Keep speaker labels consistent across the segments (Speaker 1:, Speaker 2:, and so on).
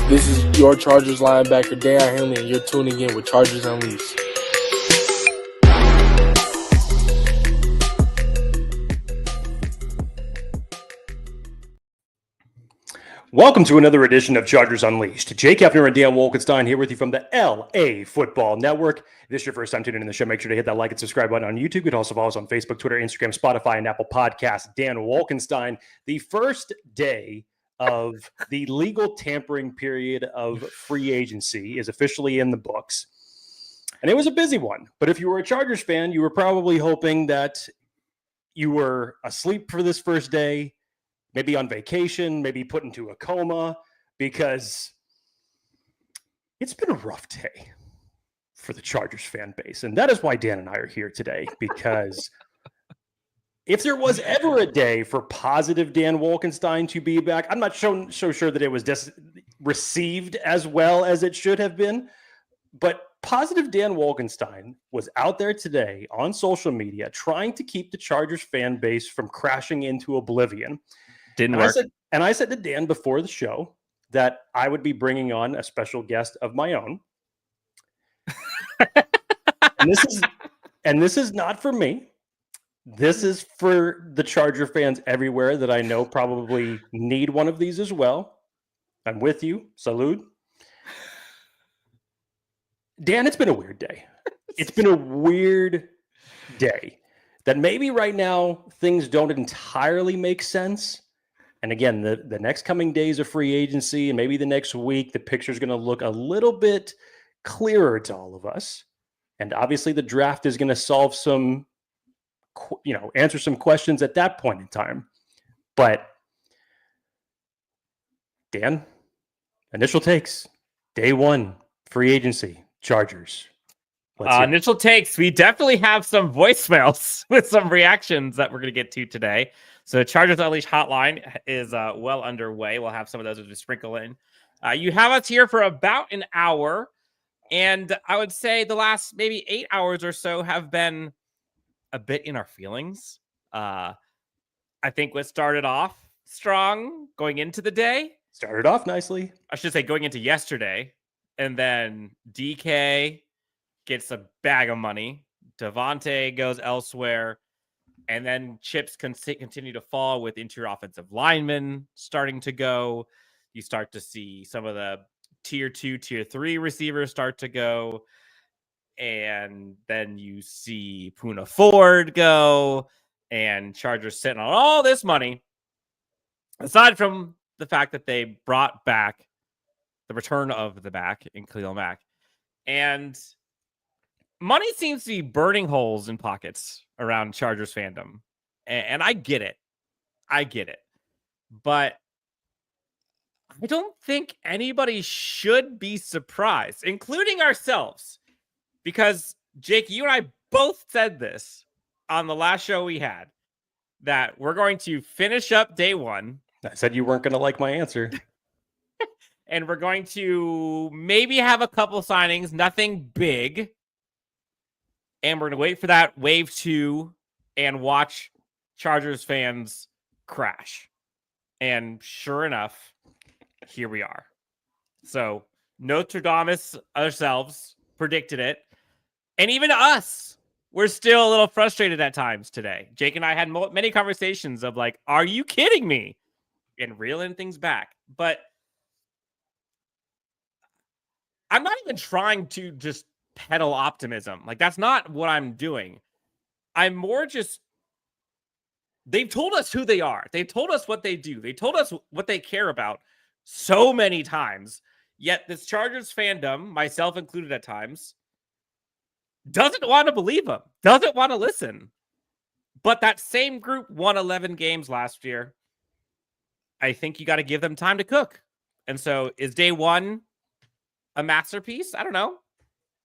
Speaker 1: This is your Chargers linebacker, Dan Henley, and you're tuning in with Chargers Unleashed.
Speaker 2: Welcome to another edition of Chargers Unleashed. Jake Hefner and Dan Wolkenstein here with you from the LA Football Network. If this is your first time tuning in the show, make sure to hit that like and subscribe button on YouTube. You can also follow us on Facebook, Twitter, Instagram, Spotify, and Apple Podcasts. Dan Wolkenstein, the first day of the legal tampering period of free agency is officially in the books. And it was a busy one. But if you were a Chargers fan, you were probably hoping that you were asleep for this first day, maybe on vacation, maybe put into a coma, because it's been a rough day for the Chargers fan base. And that is why Dan and I are here today, because if there was ever a day for positive Dan Wolkenstein to be back, I'm not so sure that it was received as well as it should have been. But positive Dan Wolkenstein was out there today on social media trying to keep the Chargers fan base from crashing into oblivion.
Speaker 3: Didn't work.
Speaker 2: I said to Dan before the show that I would be bringing on a special guest of my own. and this is not for me. This is for the Charger fans everywhere that I know probably need one of these as well. I'm with you. Salute. Dan, it's been a weird day. It's been a weird day that maybe right now things don't entirely make sense. And again, the next coming days of free agency and maybe the next week, the picture is going to look a little bit clearer to all of us. And obviously the draft is going to solve some, answer some questions at that point in time. But Dan, initial takes, day one, free agency, Chargers.
Speaker 3: Initial takes. We definitely have some voicemails with some reactions that we're going to get to today. So Chargers Unleashed hotline is well underway. We'll have some of those as we sprinkle in. You have us here for about an hour. And I would say the last maybe 8 hours or so have been a bit in our feelings. I think what started off strong going into the day.
Speaker 2: Started off nicely.
Speaker 3: I should say going into yesterday. And then DK gets a bag of money. Donte goes elsewhere. And then chips continue to fall with interior offensive linemen starting to go. You start to see some of the tier 2, tier 3 receivers start to go. And then you see Poona Ford go. And Chargers sitting on all this money. Aside from the fact that they brought back the return of the back in Khalil Mack. And money seems to be burning holes in pockets around Chargers fandom. And I get it. But I don't think anybody should be surprised, including ourselves. Because, Jake, you and I both said this on the last show we had, that we're going to finish up day one.
Speaker 2: I said you weren't going to like my answer.
Speaker 3: And we're going to maybe have a couple signings, nothing big. And we're going to wait for that wave 2 and watch Chargers fans crash. And sure enough, here we are. So Nostradamus ourselves predicted it. And even us, we're still a little frustrated at times today. Jake and I had many conversations of like, are you kidding me? And reeling things back. But I'm not even trying to just peddle optimism. Like, that's not what I'm doing. I'm more just, they've told us who they are. They've told us what they do. They told us what they care about so many times. Yet this Chargers fandom, myself included at times, doesn't want to believe them, doesn't want to listen. But that same group won 11 games last year. I think you got to give them time to cook. And so is day one a masterpiece? I don't know.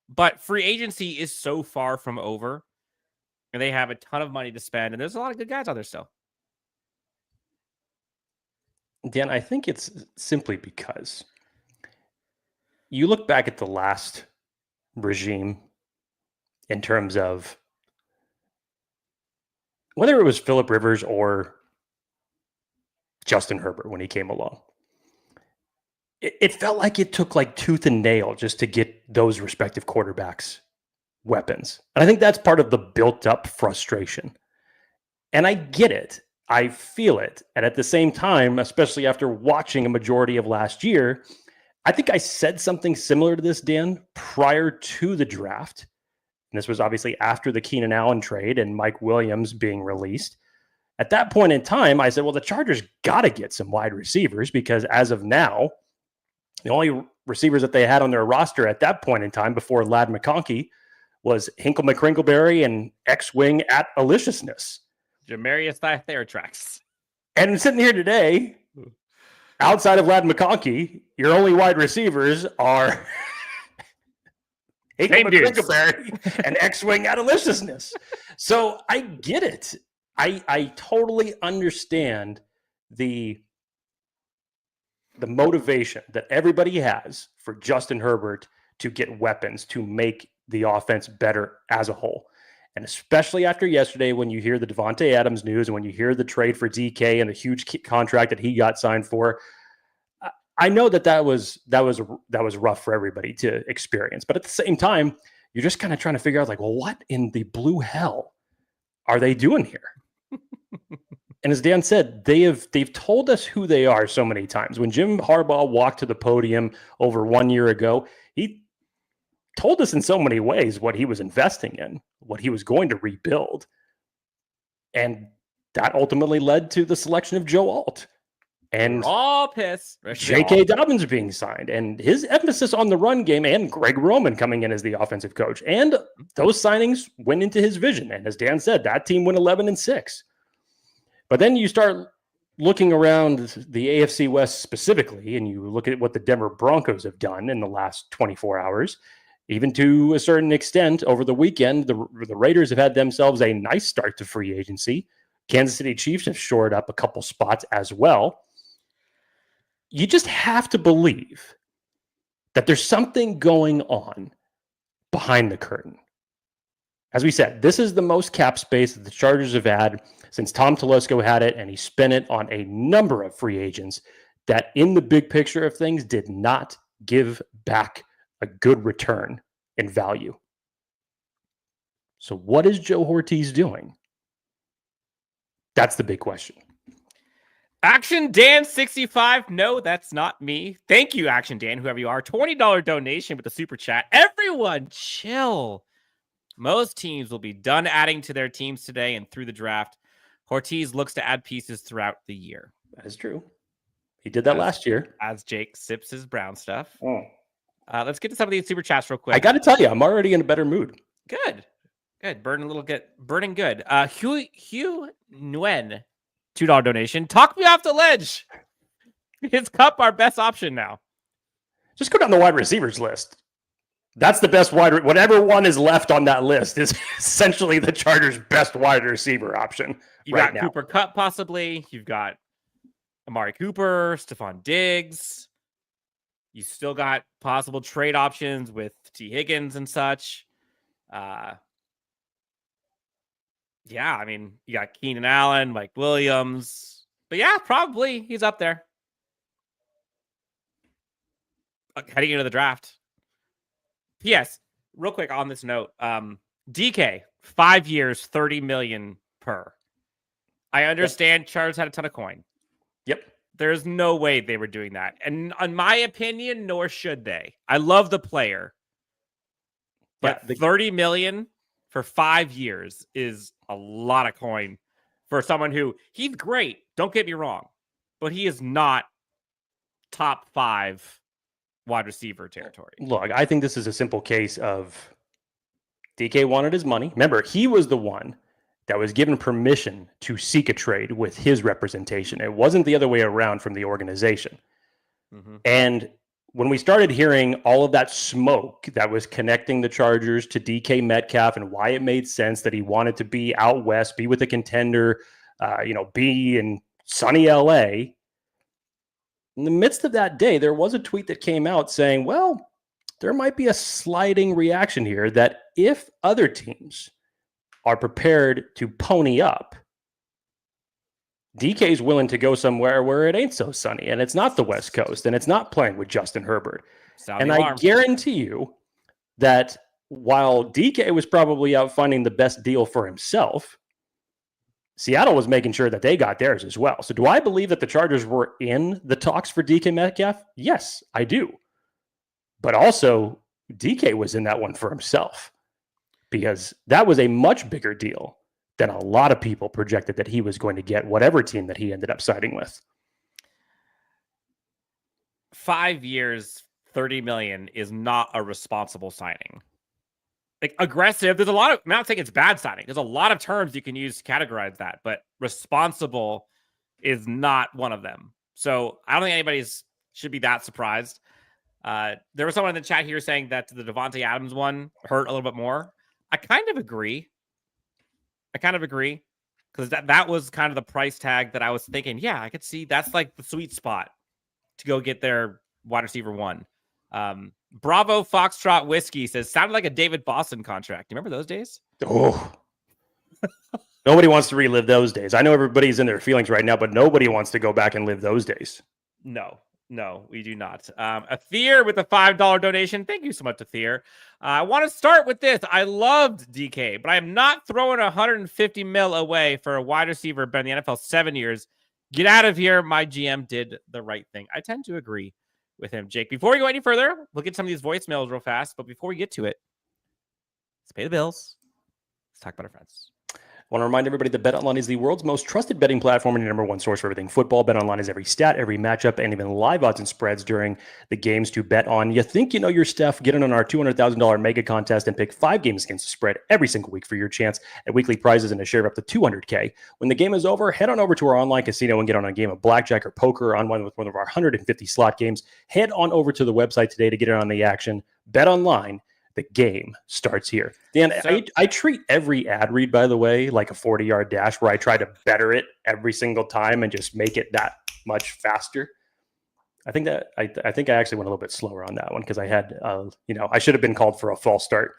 Speaker 3: But free agency is so far from over. And they have a ton of money to spend. And there's a lot of good guys out there still.
Speaker 2: Dan, I think it's simply because you look back at the last regime in terms of whether it was Phillip Rivers or Justin Herbert when he came along. it felt like it took like tooth and nail just to get those respective quarterbacks weapons. And I think that's part of the built up frustration. And I get it. I feel it. And at the same time, especially after watching a majority of last year, I think I said something similar to this, Dan, prior to the draft. And this was obviously after the Keenan Allen trade and Mike Williams being released. At that point in time, I said, well, the Chargers got to get some wide receivers because as of now, the only receivers that they had on their roster at that point in time before Ladd McConkey was Hinkle McCrinkleberry and X-Wing at Aliciousness.
Speaker 3: Jamarius Theratrax.
Speaker 2: And sitting here today, outside of Ladd McConkey, your only wide receivers are Hinkle McCrinkleberry and X-Wing at Aliciousness. So I get it. I totally understand the motivation that everybody has for Justin Herbert to get weapons to make the offense better as a whole. And especially after yesterday, when you hear the Davante Adams news and when you hear the trade for DK and the huge contract that he got signed for, I know that was rough for everybody to experience. But at the same time, you're just kind of trying to figure out like, well, what in the blue hell are they doing here? And as Dan said, they've told us who they are so many times. When Jim Harbaugh walked to the podium over 1 year ago, he told us in so many ways what he was investing in, what he was going to rebuild. And that ultimately led to the selection of Joe Alt and
Speaker 3: all piss.
Speaker 2: J.K. Dobbins being signed and his emphasis on the run game and Greg Roman coming in as the offensive coach. And those signings went into his vision. And as Dan said, that team went 11-6. But then you start looking around the AFC West specifically, and you look at what the Denver Broncos have done in the last 24 hours, even to a certain extent over the weekend, the Raiders have had themselves a nice start to free agency. Kansas City Chiefs have shored up a couple spots as well. You just have to believe that there's something going on behind the curtain. As we said, this is the most cap space that the Chargers have had since Tom Telesco had it, and he spent it on a number of free agents that in the big picture of things did not give back a good return in value. So what is Joe Hortiz doing? That's the big question.
Speaker 3: Action Dan 65. No, that's not me. Thank you, Action Dan, whoever you are. $20 donation with the super chat. Everyone chill. Most teams will be done adding to their teams today and through the draft. Hortiz looks to add pieces throughout the year.
Speaker 2: That is true. He did that last year.
Speaker 3: As Jake sips his brown stuff. Let's get to some of these super chats real quick.
Speaker 2: I got to tell you, I'm already in a better mood.
Speaker 3: Good. Burning good. Hugh Nguyen, $2 donation. Talk me off the ledge. Is Cup our best option now?
Speaker 2: Just go down the wide receivers list. That's the best whatever one is left on that list is essentially the Chargers' best wide receiver option.
Speaker 3: You got now. Cooper Kupp, possibly. You've got Amari Cooper, Stephon Diggs. You still got possible trade options with T. Higgins and such. Yeah, I mean, you got Keenan Allen, Mike Williams. But yeah, probably he's up there. Heading into the draft. P.S. Real quick on this note, DK, 5 years, $30 million per. I understand Chargers had a ton of coin.
Speaker 2: Yep.
Speaker 3: There's no way they were doing that. And in my opinion, nor should they. I love the player. But $30 million for 5 years is a lot of coin for someone who, he's great, don't get me wrong, but he is not top 5 wide receiver territory.
Speaker 2: Look, I think this is a simple case of DK wanted his money. Remember, he was the one that was given permission to seek a trade with his representation. It wasn't the other way around from the organization. Mm-hmm. And when we started hearing all of that smoke that was connecting the Chargers to DK Metcalf and why it made sense that he wanted to be out west, be with a contender, be in sunny LA. In the midst of that day, there was a tweet that came out saying, well, there might be a sliding reaction here that if other teams are prepared to pony up, DK is willing to go somewhere where it ain't so sunny, and it's not the West Coast, and it's not playing with Justin Herbert.
Speaker 3: Sound
Speaker 2: and
Speaker 3: the alarm.
Speaker 2: I guarantee you that while DK was probably out finding the best deal for himself, Seattle was making sure that they got theirs as well. So do I believe that the Chargers were in the talks for DK Metcalf? Yes, I do. But also, DK was in that one for himself because that was a much bigger deal than a lot of people projected that he was going to get, whatever team that he ended up siding with.
Speaker 3: 5 years, $30 million is not a responsible signing. Like aggressive, there's a lot of, I'm not saying it's bad signing. There's a lot of terms you can use to categorize that, but responsible is not one of them. So I don't think anybody's should be that surprised. There was someone in the chat here saying that the Davante Adams one hurt a little bit more. I kind of agree. Because that was kind of the price tag that I was thinking, yeah, I could see that's like the sweet spot to go get their wide receiver one. Bravo Foxtrot Whiskey says, sounded like a David Boston contract. You remember those days?
Speaker 2: Oh, nobody wants to relive those days. I know everybody's in their feelings right now, but nobody wants to go back and live those days.
Speaker 3: No, we do not. Athir with a $5 donation. Thank you so much, Athir. I want to start with this. I loved DK, but I am not throwing $150 million away for a wide receiver been in the NFL 7 years. Get out of here. My GM did the right thing. I tend to agree with him, Jake. Before we go any further, we'll get some of these voicemails real fast. But before we get to it, let's pay the bills. Let's talk about our friends.
Speaker 2: I want to remind everybody that BetOnline is the world's most trusted betting platform and your number one source for everything football. BetOnline is every stat, every matchup, and even live odds and spreads during the games to bet on. You think you know your stuff? Get in on our $200,000 mega contest and pick 5 games against the spread every single week for your chance at weekly prizes and a share of up to $200K. When the game is over, head on over to our online casino and get on a game of blackjack or poker on one with one of our 150 slot games. Head on over to the website today to get in on the action. BetOnline. The game starts here. Dan, I treat every ad read, by the way, like a 40-yard dash where I try to better it every single time and just make it that much faster. I think I actually went a little bit slower on that one because I had, I should have been called for a false start.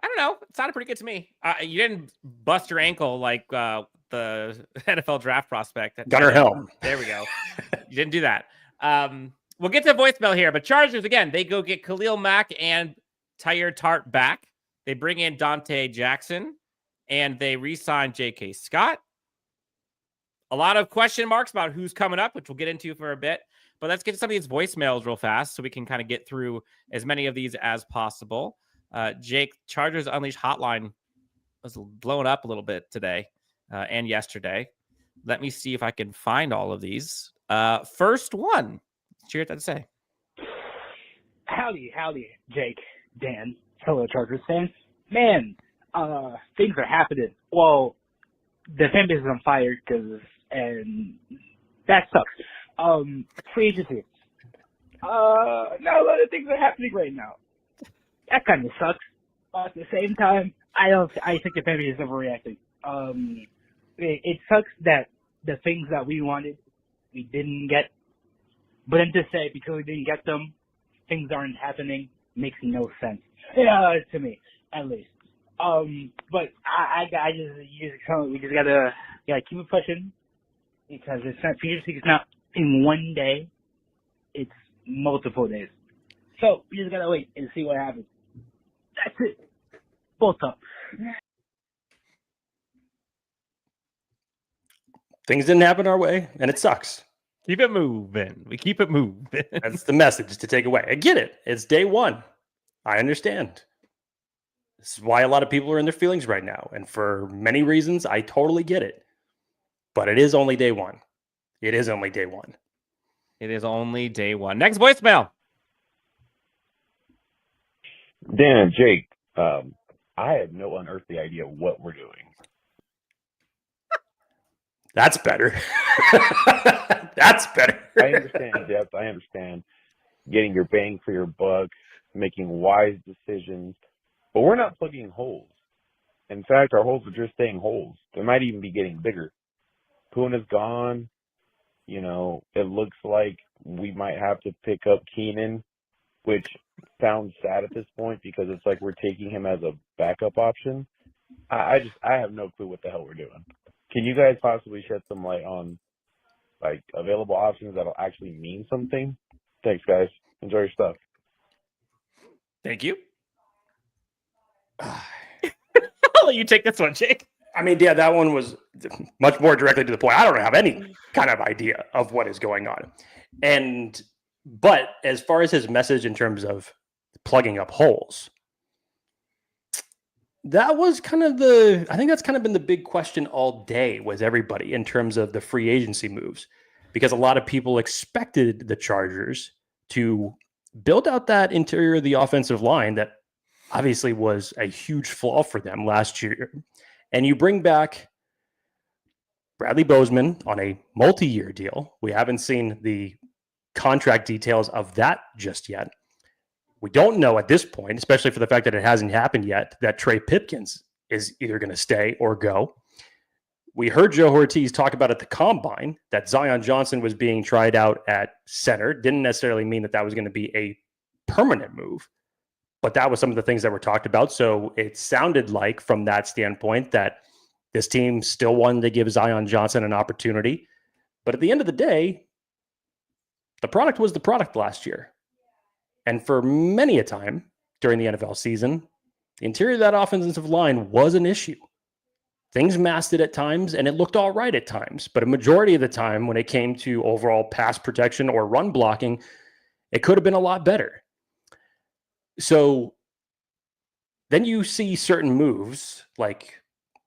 Speaker 3: I don't know. It sounded pretty good to me. You didn't bust your ankle like the NFL draft prospect.
Speaker 2: Gunnar Helm.
Speaker 3: There we go. You didn't do that. We'll get to voicemail here, but Chargers, again, they go get Khalil Mack and Tyre Tart back. They bring in Donte Jackson, and they re-sign J.K. Scott. A lot of question marks about who's coming up, which we'll get into for a bit. But let's get to some of these voicemails real fast so we can kind of get through as many of these as possible. Jake, Chargers Unleashed hotline was blowing up a little bit today and yesterday. Let me see if I can find all of these. First one. Let's hear what that to say.
Speaker 4: Howdy, Jake. Dan, fellow Chargers fans. Man, things are happening. Well, the fan base is on fire and that sucks. Free agency. Not a lot of things are happening right now. That kind of sucks. But at the same time, I think the fan base is overreacting. It sucks that the things that we wanted, we didn't get. But then to say because we didn't get them, things aren't happening, makes no sense. Yeah, to me, at least. But we just gotta keep it pushing because it's not it's not in one day, it's multiple days. So we just gotta wait and see what happens. That's it. Both up.
Speaker 2: Things didn't happen our way, and it sucks.
Speaker 3: Keep it moving. We keep it moving.
Speaker 2: That's the message to take away. I get it. It's day one. I understand. This is why a lot of people are in their feelings right now. And for many reasons, I totally get it. But it is only day one. It is only day one.
Speaker 3: It is only day one. Next voicemail.
Speaker 5: Dan and Jake, I have no unearthly idea what we're doing.
Speaker 2: That's better. That's better.
Speaker 5: I understand depth. I understand getting your bang for your buck, making wise decisions, but we're not plugging holes. In fact, our holes are just staying holes. They might even be getting bigger. Puna's gone. It looks like we might have to pick up Keenan, which sounds sad at this point because it's like we're taking him as a backup option. I have no clue what the hell we're doing. Can you guys possibly shed some light on like available options that'll actually mean something. Thanks, guys. Enjoy your stuff.
Speaker 3: Thank you. I'll let you take this one, Jake.
Speaker 2: I mean, yeah, that one was much more directly to the point. I don't have any kind of idea of what is going on. But as far as his message in terms of plugging up holes, that was kind of I think that's kind of been the big question all day with everybody in terms of the free agency moves, because a lot of people expected the Chargers to build out that interior of the offensive line that obviously was a huge flaw for them last year. And you bring back Bradley Bozeman on a multi-year deal. We haven't seen the contract details of that just yet. We don't know at this point, especially for the fact that it hasn't happened yet, that Trey Pipkins is either going to stay or go. We heard Joe Hortiz talk about at the Combine that Zion Johnson was being tried out at center. Didn't necessarily mean that was going to be a permanent move, but that was some of the things that were talked about. So it sounded like from that standpoint that this team still wanted to give Zion Johnson an opportunity. But at the end of the day, the product was the product last year. And for many a time during the NFL season, the interior of that offensive line was an issue. Things masked it at times, and it looked all right at times. But a majority of the time, when it came to overall pass protection or run blocking, it could have been a lot better. So then you see certain moves, like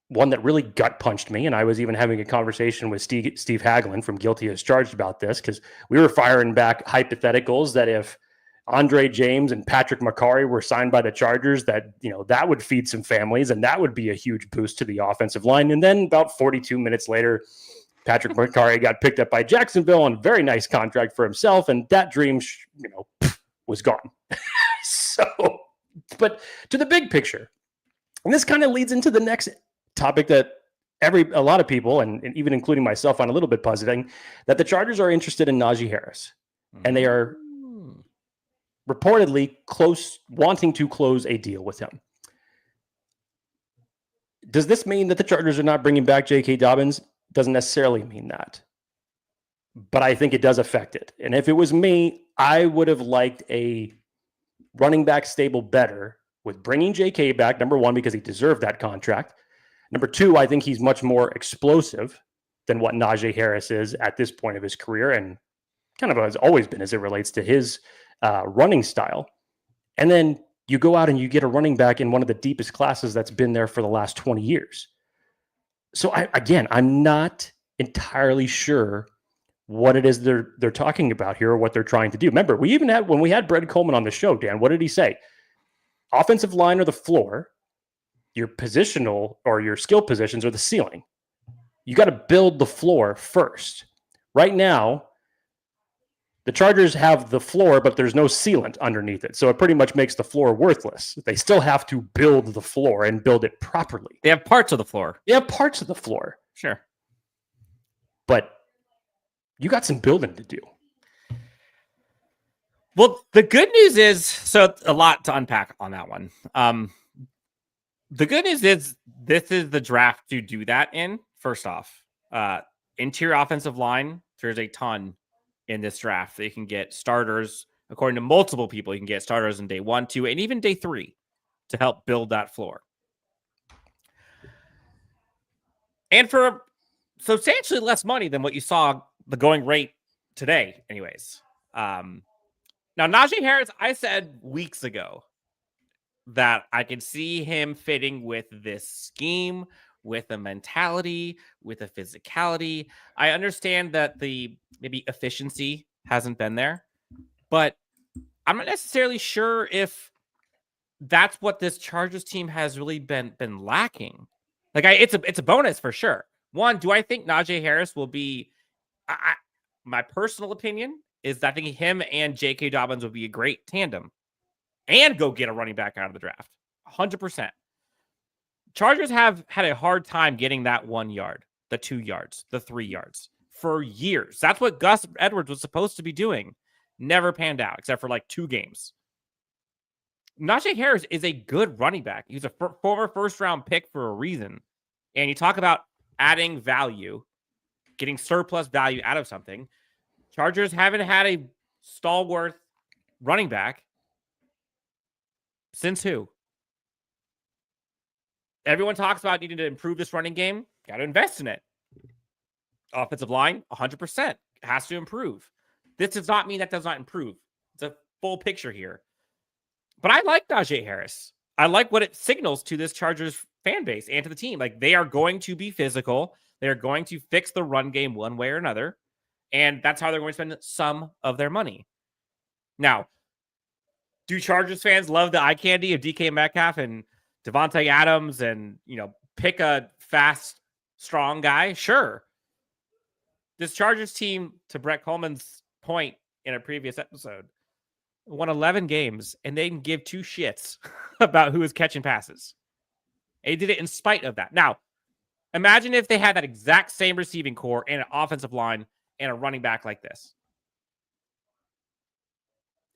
Speaker 2: one that really gut punched me. And I was even having a conversation with Steve Hagelin from Guilty as Charged about this, because we were firing back hypotheticals that if Andre James and Patrick McCarry were signed by the Chargers, that, that would feed some families and that would be a huge boost to the offensive line. And then about 42 minutes later, Patrick McCarry got picked up by Jacksonville on a very nice contract for himself. And that dream, was gone. So, but to the big picture, and this kind of leads into the next topic that a lot of people, and even including myself, find a little bit puzzling, that the Chargers are interested in Najee Harris, and they are reportedly wanting to close a deal with him. Does this mean that the Chargers are not bringing back J.K. Dobbins? Doesn't necessarily mean that, but I think it does affect it. And if it was me, I would have liked a running back stable better with bringing J.K. back, number one, because he deserved that contract. Number two, I think he's much more explosive than what Najee Harris is at this point of his career, and kind of has always been as it relates to his running style. And then you go out and you get a running back in one of the deepest classes that's been there for the last 20 years. So I'm not entirely sure what it is they're talking about here or what they're trying to do. Remember, when we had Brett Coleman on the show, Dan, what did he say? Offensive line or the floor, your positional or your skill positions are the ceiling. You got to build the floor first. Right now, the Chargers have the floor, but there's no sealant underneath it. So it pretty much makes the floor worthless. They still have to build the floor and build it properly.
Speaker 3: They have parts of the floor.
Speaker 2: Sure. But you got some building to do.
Speaker 3: Well, the good news is, so a lot to unpack on that one. The good news is this is the draft to do that in. First off, interior offensive line, there's a ton in this draft. They can get starters, according to multiple people. You can get starters in day 1, 2, and even day 3 to help build that floor. And for substantially less money than what you saw the going rate today, anyways. Now, Najee Harris, I said weeks ago that I could see him fitting with this scheme, with a mentality, with a physicality. I understand that the maybe efficiency hasn't been there, but I'm not necessarily sure if that's what this Chargers team has really been lacking. Like, it's a bonus for sure. One, do I think Najee Harris will be? My personal opinion is that I think him and J.K. Dobbins would be a great tandem, and go get a running back out of the draft. 100%. Chargers have had a hard time getting that 1 yard, the 2 yards, the 3 yards for years. That's what Gus Edwards was supposed to be doing. Never panned out, except for like 2 games. Najee Harris is a good running back. He's a former first-round pick for a reason. And you talk about adding value. getting surplus value out of something. Chargers haven't had a stalwart running back since who? Everyone talks about needing to improve this running game. Got to invest in it. Offensive line, 100% has to improve. This does not mean that does not improve. It's a full picture here. But I like Najee Harris. I like what it signals to this Chargers fan base and to the team. Like, they are going to be physical. They are going to fix the run game one way or another. And that's how they're going to spend some of their money. Now, do Chargers fans love the eye candy of DK Metcalf and Devontae Adams and, pick a fast, strong guy? Sure. This Chargers team, to Brett Coleman's point in a previous episode, won 11 games, and they didn't give two shits about who was catching passes. They did it in spite of that. Now, imagine if they had that exact same receiving core and an offensive line and a running back like this.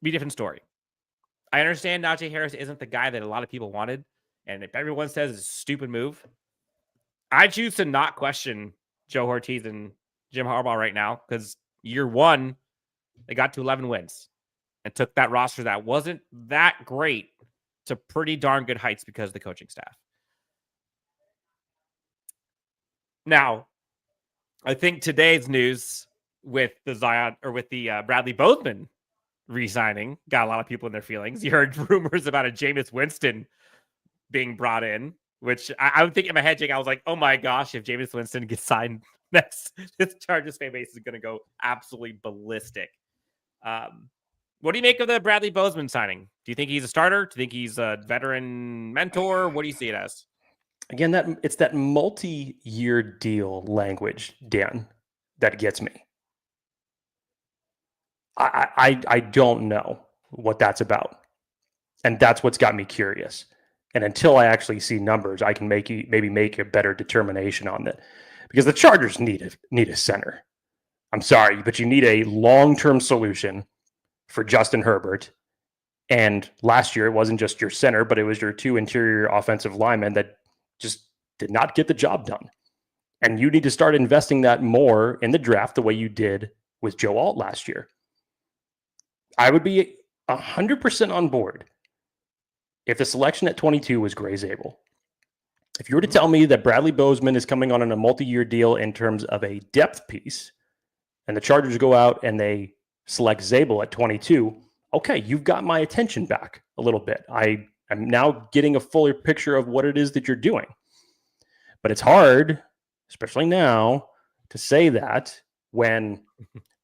Speaker 3: Be a different story. I understand Najee Harris isn't the guy that a lot of people wanted, and if everyone says it's a stupid move, I choose to not question Joe Hortiz and Jim Harbaugh right now, because year one, they got to 11 wins and took that roster that wasn't that great to pretty darn good heights because of the coaching staff. Now, I think today's news with the Bradley Bozeman re-signing got a lot of people in their feelings. You heard rumors about a Jameis Winston being brought in, which I would think in my head, Jake, I was like, oh my gosh, if Jameis Winston gets signed next, this Chargers fan base is going to go absolutely ballistic. What do you make of the Bradley Bozeman signing? Do you think he's a starter? Do you think he's a veteran mentor? What do you see it as?
Speaker 2: Again, it's that multi-year deal language, Dan, that gets me. I don't know what that's about. And that's what's got me curious. And until I actually see numbers, I can maybe make a better determination on that. Because the Chargers need a center. I'm sorry, but you need a long-term solution for Justin Herbert. And last year, it wasn't just your center, but it was your two interior offensive linemen that just did not get the job done. And you need to start investing that more in the draft the way you did with Joe Alt last year. I would be 100% on board if the selection at 22 was Gray Zabel. If you were to tell me that Bradley Bozeman is coming on a multi-year deal in terms of a depth piece, and the Chargers go out and they select Zabel at 22, okay, you've got my attention back a little bit. I am now getting a fuller picture of what it is that you're doing. But it's hard, especially now, to say that when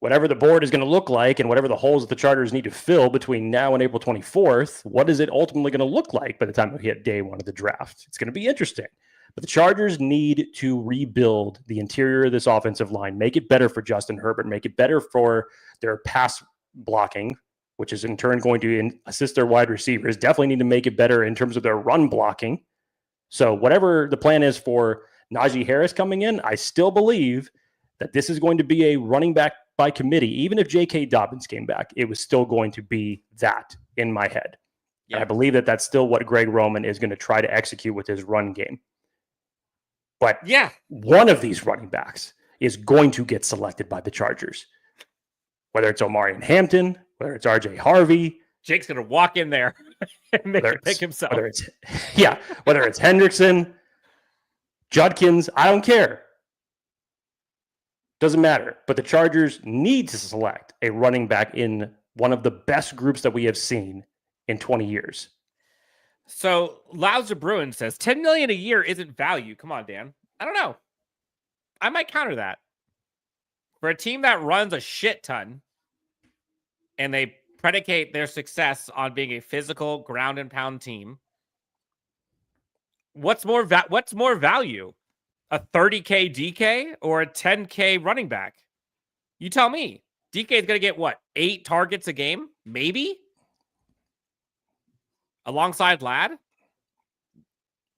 Speaker 2: whatever the board is going to look like and whatever the holes that the Chargers need to fill between now and April 24th, what is it ultimately going to look like by the time we hit day one of the draft? It's going to be interesting. But the Chargers need to rebuild the interior of this offensive line, make it better for Justin Herbert, make it better for their pass blocking, which is in turn going to assist their wide receivers. Definitely need to make it better in terms of their run blocking. So whatever the plan is for Najee Harris coming in, I still believe that this is going to be a running back by committee. Even if J.K. Dobbins came back, it was still going to be that in my head. Yeah. And I believe that that's still what Greg Roman is going to try to execute with his run game. But yeah, one of these running backs is going to get selected by the Chargers. Whether it's Omarion Hampton, whether it's RJ Harvey.
Speaker 3: Jake's going to walk in there and make him pick himself.
Speaker 2: Whether it's Hendrickson, Judkins, I don't care. Doesn't matter. But the Chargers need to select a running back in one of the best groups that we have seen in 20 years.
Speaker 3: So Louser Bruin says $10 million a year isn't value. Come on, Dan. I don't know. I might counter that. For a team that runs a shit ton and they predicate their success on being a physical ground and pound team, what's more value? A 30K DK or a 10K running back? You tell me. DK is going to get what? 8 targets a game? Maybe? Alongside Ladd?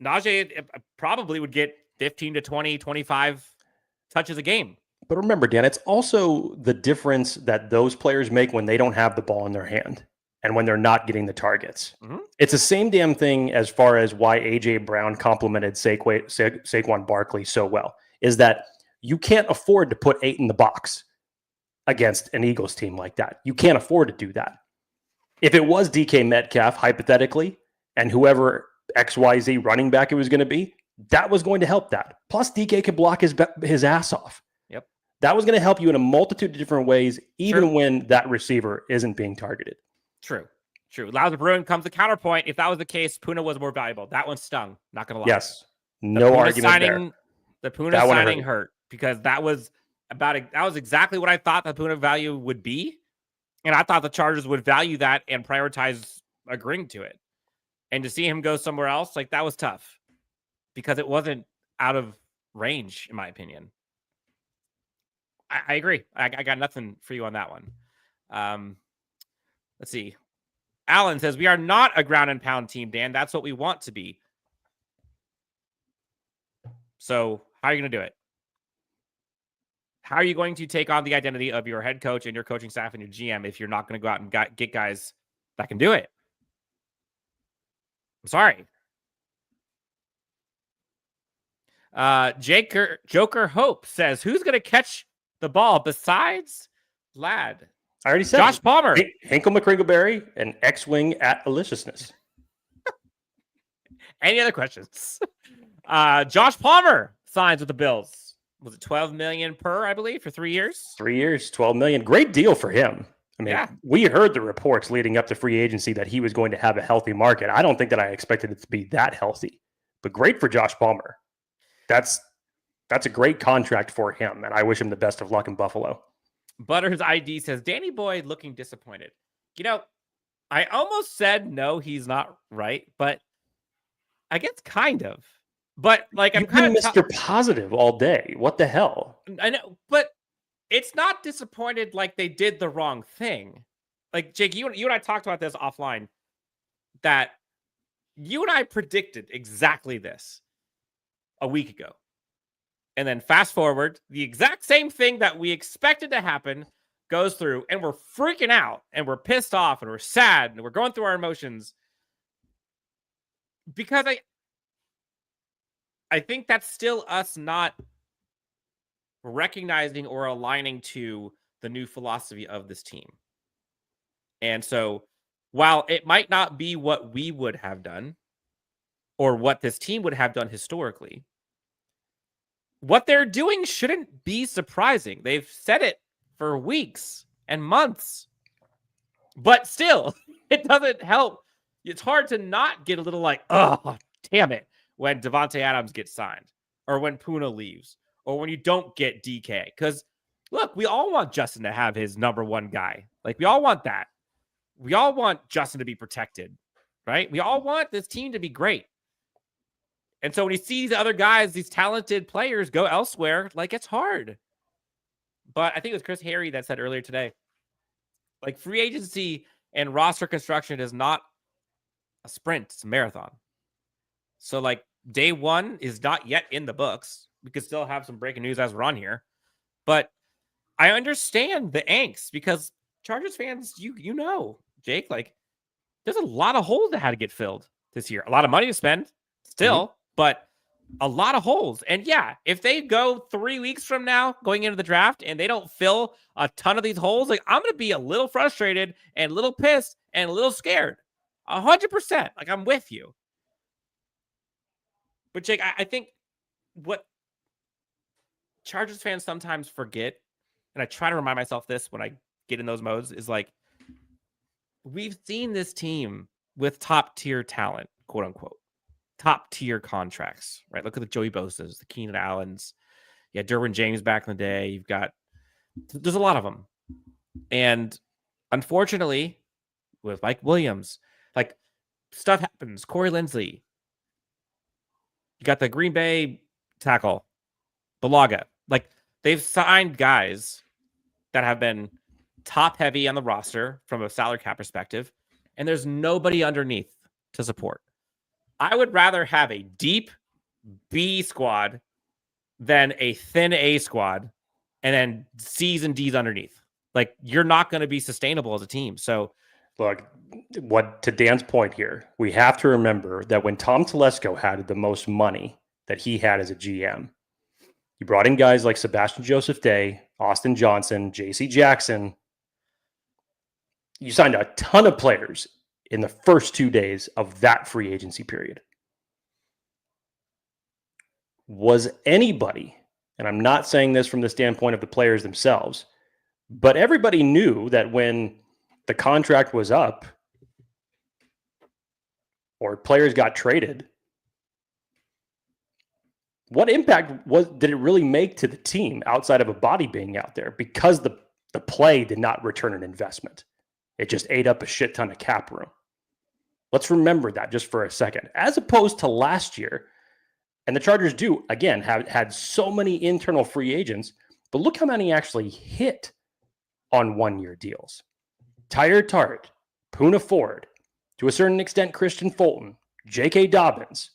Speaker 3: Najee probably would get 15 to 20, 25 touches a game.
Speaker 2: But remember, Dan, it's also the difference that those players make when they don't have the ball in their hand and when they're not getting the targets. Mm-hmm. It's the same damn thing as far as why A.J. Brown complimented Saquon Barkley so well, is that You can't afford to put 8 in the box against an Eagles team like that. You can't afford to do that. If it was DK Metcalf, hypothetically, and whoever XYZ running back it was going to be, that was going to help that. Plus, DK could block his ass off.
Speaker 3: Yep.
Speaker 2: That was going to help you in a multitude of different ways, even
Speaker 3: True.
Speaker 2: when that receiver isn't being targeted.
Speaker 3: True. Loud Bruin comes the counterpoint. If that was the case, Puna was more valuable. That one stung. Not going to lie.
Speaker 2: Yes. No argument there.
Speaker 3: The Puna signing hurt because that was exactly what I thought the Puna value would be. And I thought the Chargers would value that and prioritize agreeing to it. And to see him go somewhere else, like, that was tough because it wasn't out of range, in my opinion. I agree. I got nothing for you on that one. Let's see. Alan says, we are not a ground and pound team, Dan. That's what we want to be. So how are you going to do it? How are you going to take on the identity of your head coach and your coaching staff and your GM if you're not going to go out and get guys that can do it? I'm sorry. Joker Hope says, who's going to catch the ball besides Lad?
Speaker 2: I already said
Speaker 3: Josh Palmer.
Speaker 2: Hinkle McCringleberry and X-Wing at Deliciousness.
Speaker 3: Any other questions? Josh Palmer signs with the Bills. Was it $12 million per, I believe, for 3 years?
Speaker 2: 3 years, $12 million. Great deal for him. I mean, We heard the reports leading up to free agency that he was going to have a healthy market. I don't think that I expected it to be that healthy, but great for Josh Palmer. That's a great contract for him, and I wish him the best of luck in Buffalo.
Speaker 3: Butters ID says, Danny Boyd looking disappointed. You know, I almost said no, he's not right, but I guess kind of. But like, I'm kind of
Speaker 2: Mr. Positive all day. What the hell?
Speaker 3: I know, but it's not disappointed like they did the wrong thing. Like, Jake, you and I talked about this offline, that you and I predicted exactly this a week ago. And then fast forward, the exact same thing that we expected to happen goes through, and we're freaking out, and we're pissed off, and we're sad, and we're going through our emotions. Because I think that's still us not recognizing or aligning to the new philosophy of this team. And so while it might not be what we would have done or what this team would have done historically, what they're doing shouldn't be surprising. They've said it for weeks and months, but still, it doesn't help. It's hard to not get a little like, oh, damn it, when Devontae Adams gets signed, or when Puna leaves, or when you don't get DK. Because, look, we all want Justin to have his number one guy. Like, we all want that. We all want Justin to be protected, right? We all want this team to be great. And so when you see these other guys, these talented players go elsewhere, like, it's hard. But I think it was Chris Harry that said earlier today, like, free agency and roster construction is not a sprint, it's a marathon. So, like, day one is not yet in the books. We could still have some breaking news as we're on here. But I understand the angst because Chargers fans, you know, Jake, like, there's a lot of holes that had to get filled this year. A lot of money to spend still, but a lot of holes. And yeah, if they go 3 weeks from now going into the draft and they don't fill a ton of these holes, like, I'm going to be a little frustrated and a little pissed and a little scared. 100%. Like, I'm with you. But Jake, I think what Chargers fans sometimes forget, and I try to remind myself this when I get in those modes, is like, we've seen this team with top tier talent, quote unquote, top tier contracts, right? Look at the Joey Bosa's, the Keenan Allens. Yeah, Derwin James back in the day. There's a lot of them. And unfortunately, with Mike Williams, like, stuff happens. Corey Linsley. You got the Green Bay tackle, Balaga. Like, they've signed guys that have been top heavy on the roster from a salary cap perspective, and there's nobody underneath to support. I would rather have a deep B squad than a thin A squad and then C's and D's underneath. Like, you're not going to be sustainable as a team. So,
Speaker 2: look, to Dan's point here, we have to remember that when Tom Telesco had the most money that he had as a GM, You brought in guys like Sebastian Joseph Day, Austin Johnson, J.C. Jackson. You signed a ton of players in the first 2 days of that free agency period. Was anybody, and I'm not saying this from the standpoint of the players themselves, but everybody knew that when the contract was up or players got traded, what impact did it really make to the team outside of a body being out there? Because the play did not return an investment. It just ate up a shit ton of cap room. Let's remember that just for a second. As opposed to last year, and the Chargers do, again, have had so many internal free agents, but look how many actually hit on one-year deals. Tyler Tart, Poona Ford, to a certain extent, Christian Fulton, J.K. Dobbins,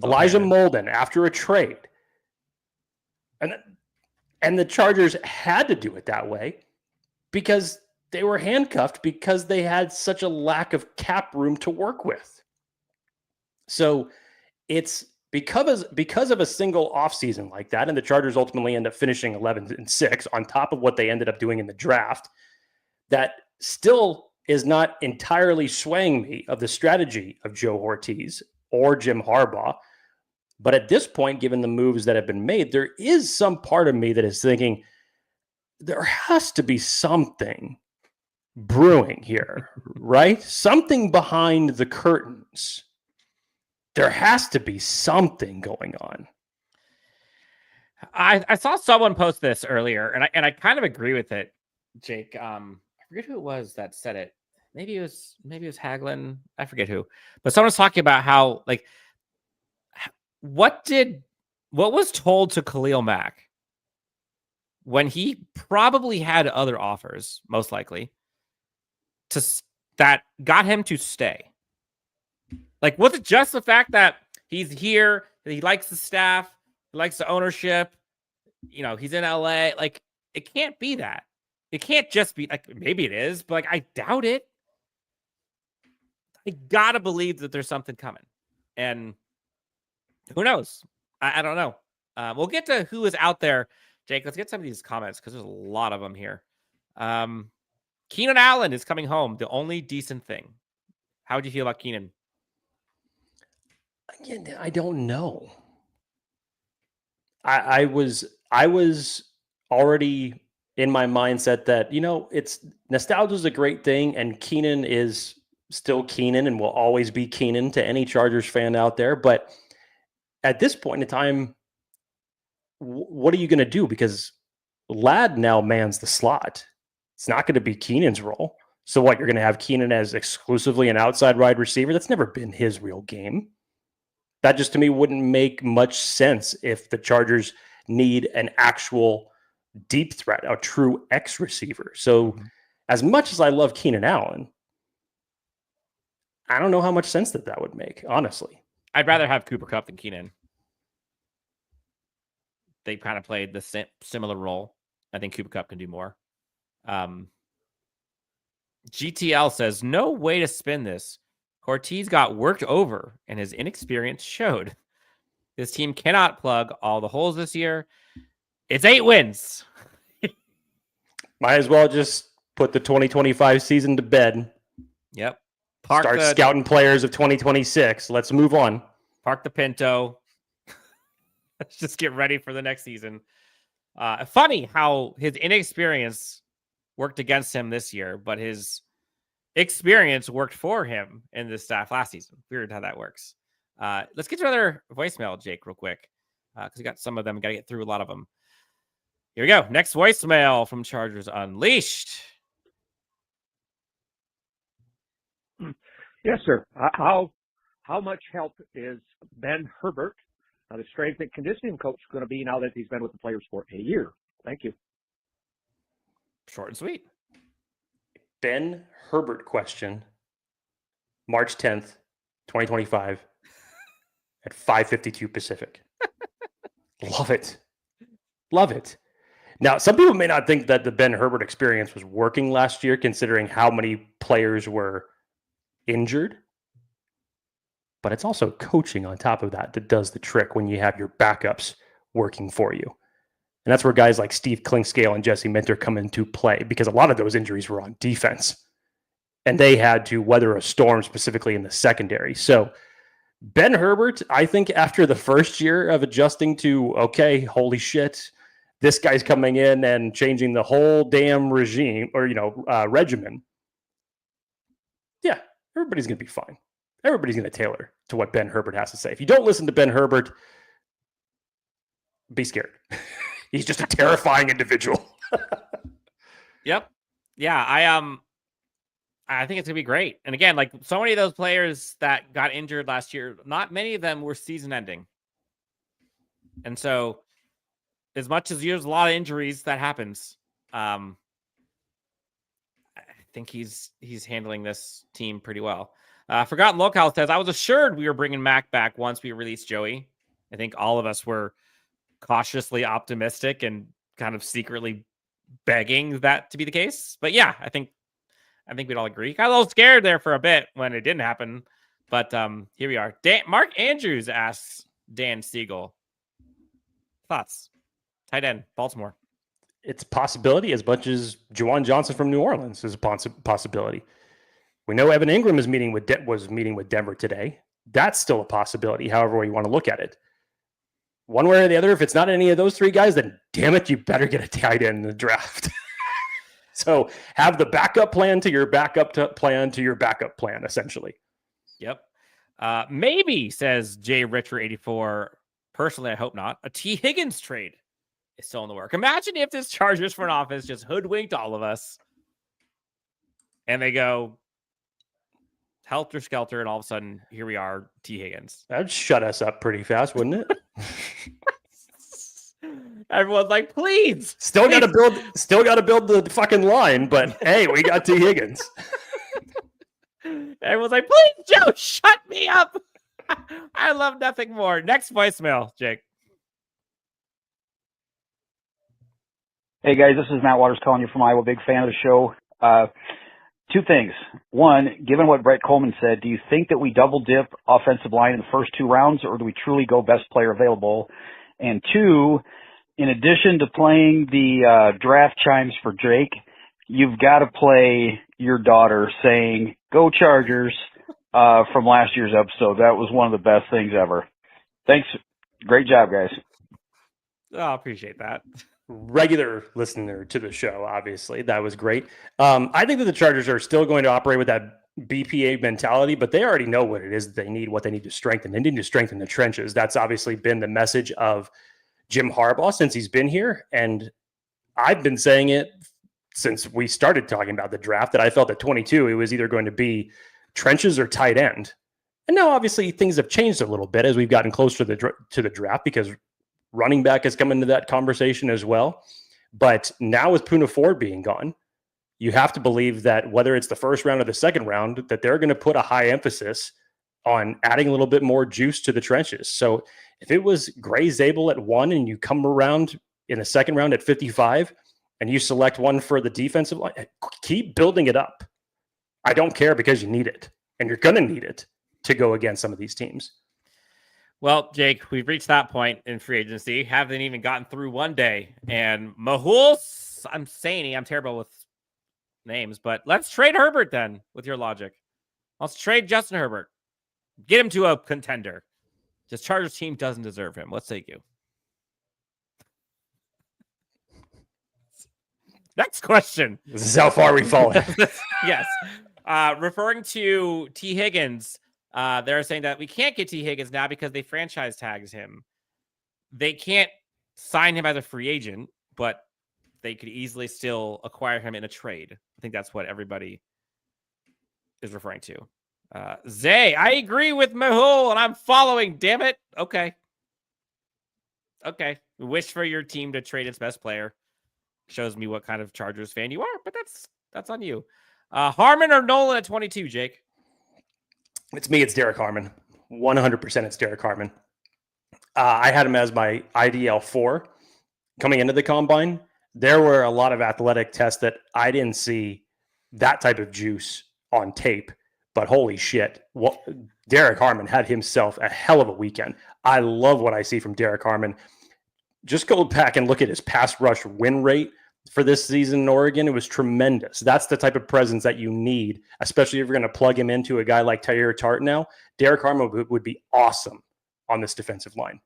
Speaker 2: Elijah Molden after a trade. And the Chargers had to do it that way because they were handcuffed because they had such a lack of cap room to work with. So it's because of a single offseason like that, and the Chargers ultimately end up finishing 11-6 on top of what they ended up doing in the draft, that still is not entirely swaying me of the strategy of Joe Hortiz or Jim Harbaugh. But at this point, given the moves that have been made, there is some part of me that is thinking there has to be something brewing here, right? Something behind the curtains. There has to be something going on.
Speaker 3: I saw someone post this earlier, and I kind of agree with it, Jake. I forget who it was that said it. Maybe it was Hagelin. I forget who. But someone was talking about how, like, what was told to Khalil Mack when he probably had other offers, most likely, that got him to stay? Like, was it just the fact that he's here, that he likes the staff, he likes the ownership, he's in LA? Like, it can't be that. It can't just be, like, maybe it is, but, like, I doubt it. I gotta believe that there's something coming. And who knows? I don't know. We'll get to who is out there. Jake, let's get some of these comments because there's a lot of them here. Keenan Allen is coming home. The only decent thing. How would you feel about Keenan?
Speaker 2: Again, I don't know. I was already in my mindset that, it's nostalgia is a great thing, and Keenan is still Keenan and will always be Keenan to any Chargers fan out there. But at this point in time, what are you going to do? Because Ladd now mans the slot. It's not going to be Keenan's role. So what, you're going to have Keenan as exclusively an outside wide receiver? That's never been his real game. That just, to me, wouldn't make much sense if the Chargers need an actual deep threat, a true X receiver. So as much as I love Keenan Allen, I don't know how much sense that would make, honestly.
Speaker 3: I'd rather have Cooper Kupp than Keenan. They kind of played the similar role. I think Cooper Kupp can do more. GTL says, no way to spin this. Hortiz got worked over and his inexperience showed. This team cannot plug all the holes this year. It's 8 wins.
Speaker 2: Might as well just put the 2025 season to bed.
Speaker 3: Yep.
Speaker 2: Start scouting players of 2026. Let's move on.
Speaker 3: Park the Pinto. Let's just get ready for the next season. Funny how his inexperience worked against him this year, but his experience worked for him in the staff last season. Weird how that works. Let's get to another voicemail, Jake, real quick, because we got some of them. Got to get through a lot of them. Here we go. Next voicemail from Chargers Unleashed.
Speaker 6: Yes, sir. How much help is Ben Herbert, the strength and conditioning coach, going to be now that he's been with the players for a year? Thank you.
Speaker 3: Short and sweet.
Speaker 2: Ben Herbert question, March 10th, 2025 at 5:52 Pacific. Love it. Love it. Now, some people may not think that the Ben Herbert experience was working last year, considering how many players were injured. But it's also coaching on top of that does the trick when you have your backups working for you. And that's where guys like Steve Clinkscale and Jesse Minter come into play, because a lot of those injuries were on defense. And they had to weather a storm, specifically in the secondary. So Ben Herbert, I think after the first year of adjusting to, okay, holy shit, this guy's coming in and changing the whole damn regime or, regimen. Yeah, everybody's going to be fine. Everybody's going to tailor to what Ben Herbert has to say. If you don't listen to Ben Herbert, be scared. He's just a terrifying individual.
Speaker 3: Yep. Yeah, I think it's gonna be great. And again, like so many of those players that got injured last year, not many of them were season ending. And so as much as there's a lot of injuries that happens, I think he's handling this team pretty well. Forgotten Locale says, I was assured we were bringing Mack back once we released Joey. I think all of us were cautiously optimistic and kind of secretly begging that to be the case. But yeah, I think we'd all agree. Got a little scared there for a bit when it didn't happen. But here we are. Mark Andrews asks Dan Siegel. Thoughts? Tight end, Baltimore.
Speaker 2: It's a possibility as much as Juwan Johnson from New Orleans is a possibility. We know Evan Ingram was meeting with Denver today. That's still a possibility, however you want to look at it. One way or the other, if it's not any of those three guys, then damn it, you better get a tight end in the draft. So have the backup plan to your backup plan to your backup plan, essentially.
Speaker 3: Yep. Maybe, says Jay Richer 84. Personally, I hope not. A T. Higgins trade is still in the work. Imagine if this Chargers front office just hoodwinked all of us and they go helter skelter, and all of a sudden, here we are, T. Higgins.
Speaker 2: That'd shut us up pretty fast, wouldn't it?
Speaker 3: Everyone's like, please.
Speaker 2: Still got to build the fucking line, but hey, we got T. Higgins.
Speaker 3: Everyone's like, please, Joe, shut me up. I love nothing more. Next voicemail, Jake.
Speaker 7: Hey guys, this is Matt Waters calling you from Iowa. Big fan of the show. Two things. One, given what Brett Coleman said, do you think that we double dip offensive line in the first 2 rounds, or do we truly go best player available? And two, in addition to playing the draft chimes for Jake, you've got to play your daughter saying, "Go Chargers," from last year's episode. That was one of the best things ever. Thanks. Great job, guys.
Speaker 3: Oh, I appreciate that.
Speaker 2: Regular listener to the show, obviously. That was great. I think that the Chargers are still going to operate with that BPA mentality, but they already know what it is that they need, what they need to strengthen. They need to strengthen the trenches. That's obviously been the message of Jim Harbaugh since he's been here. And I've been saying it since we started talking about the draft, that I felt at 22, it was either going to be trenches or tight end. And now obviously things have changed a little bit as we've gotten closer to the draft, because running back has come into that conversation as well. But now with Poona Ford being gone, you have to believe that whether it's the first round or the second round, that they're going to put a high emphasis on adding a little bit more juice to the trenches. So if it was Gray Zabel at 1 and you come around in the second round at 55 and you select one for the defensive line, keep building it up. I don't care, because you need it, and you're going to need it to go against some of these teams.
Speaker 3: Well, Jake, we've reached that point in free agency. Haven't even gotten through one day. And Mahul, I'm terrible with names, but let's trade Herbert then, with your logic. Let's trade Justin Herbert. Get him to a contender. This Chargers team doesn't deserve him. Let's take you. Next question.
Speaker 2: This is how far we've fallen.
Speaker 3: Yes. Referring to T. Higgins, they're saying that we can't get T. Higgins now because they franchise tags him. They can't sign him as a free agent, but they could easily still acquire him in a trade. I think that's what everybody is referring to. Zay, I agree with Mahul, and I'm following, damn it. Okay. Wish for your team to trade its best player. Shows me what kind of Chargers fan you are, but that's on you. Harmon or Nolan at 22, Jake?
Speaker 2: It's me. It's Derek Harmon. 100% it's Derek Harmon. I had him as my IDL 4 coming into the combine. There were a lot of athletic tests that I didn't see that type of juice on tape, but holy shit. Derek Harmon had himself a hell of a weekend. I love what I see from Derek Harmon. just go back and look at his pass rush win rate for this season in Oregon. It was tremendous. That's the type of presence that you need, especially if you're going to plug him into a guy like Tyler Tart now. Derek Harmon would be awesome on this defensive line.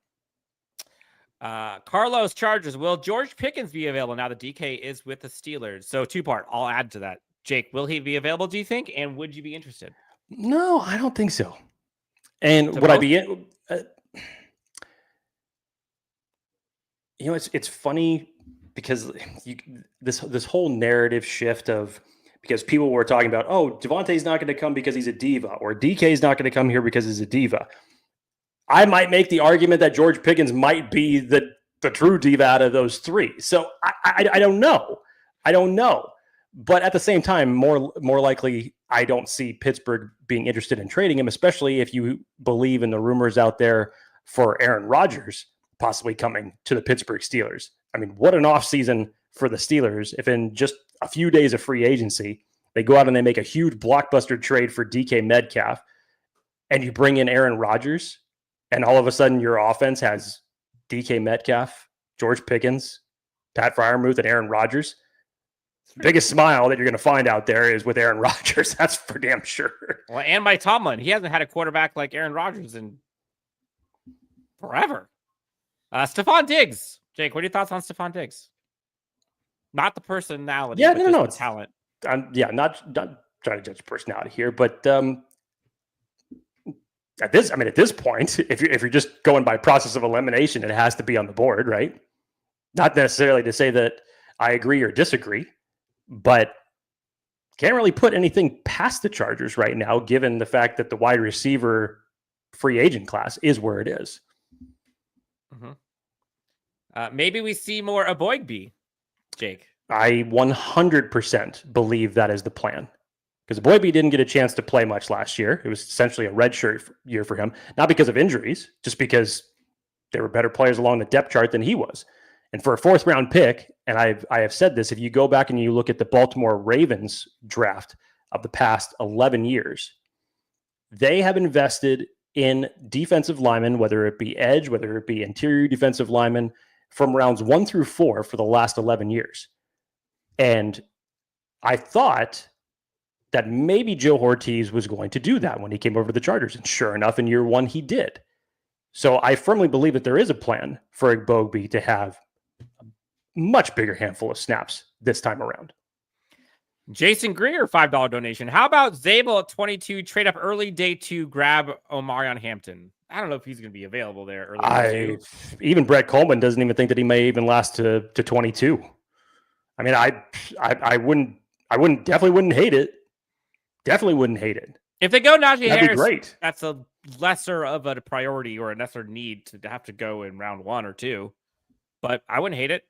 Speaker 3: Carlos Chargers, will George Pickens be available now that DK is with the Steelers? So two-part, I'll add to that. Jake, will he be available, do you think? And would you be interested?
Speaker 2: No, I don't think so. And would I be in? It's funny because this whole narrative shift of, because people were talking about, oh, Devontae's not going to come because he's a diva, or DK's not going to come here because he's a diva. I might make the argument that George Pickens might be the true diva out of those three. So I don't know. I don't know. But at the same time, more likely, I don't see Pittsburgh being interested in trading him, especially if you believe in the rumors out there for Aaron Rodgers possibly coming to the Pittsburgh Steelers. I mean, what an offseason for the Steelers if in just a few days of free agency, they go out and they make a huge blockbuster trade for DK Metcalf, and you bring in Aaron Rodgers, and all of a sudden your offense has DK Metcalf, George Pickens, Pat Freiermuth, and Aaron Rodgers. The biggest smile that you're going to find out there is with Aaron Rodgers. That's for damn sure.
Speaker 3: Well, and Mike Tomlin. He hasn't had a quarterback like Aaron Rodgers in forever. Stephon Diggs. Jake, what are your thoughts on Stephon Diggs? Not the personality, but
Speaker 2: no,
Speaker 3: the talent.
Speaker 2: Not trying to judge personality here, but at this point, if you're just going by process of elimination, it has to be on the board, right? Not necessarily to say that I agree or disagree, but can't really put anything past the Chargers right now, given the fact that the wide receiver free agent class is where it is.
Speaker 3: Mm-hmm. Maybe we see more Aboigbe, Jake.
Speaker 2: I 100% believe that is the plan, because Aboigbe didn't get a chance to play much last year. It was essentially a redshirt year for him, not because of injuries, just because there were better players along the depth chart than he was. And for a fourth round pick, and I have said this, if you go back and you look at the Baltimore Ravens draft of the past 11 years, they have invested in defensive linemen, whether it be edge, whether it be interior defensive linemen, from rounds 1 through 4 for the last 11 years. And I thought that maybe Joe Hortiz was going to do that when he came over to the Chargers. And sure enough, in year 1, he did. So I firmly believe that there is a plan for Aboigbe to have a much bigger handful of snaps this time around.
Speaker 3: Jason Greer, $5 donation. How about Zabel at 22, trade up early day 2, grab Omarion Hampton? I don't know if he's going to be available there early.
Speaker 2: Even Brett Coleman doesn't even think that he may even last to 22. I mean, I definitely wouldn't hate it. Definitely wouldn't hate it.
Speaker 3: If they go Najee Harris,
Speaker 2: be great.
Speaker 3: That's a lesser of a priority or a lesser need to have to go in round 1 or 2. But I wouldn't hate it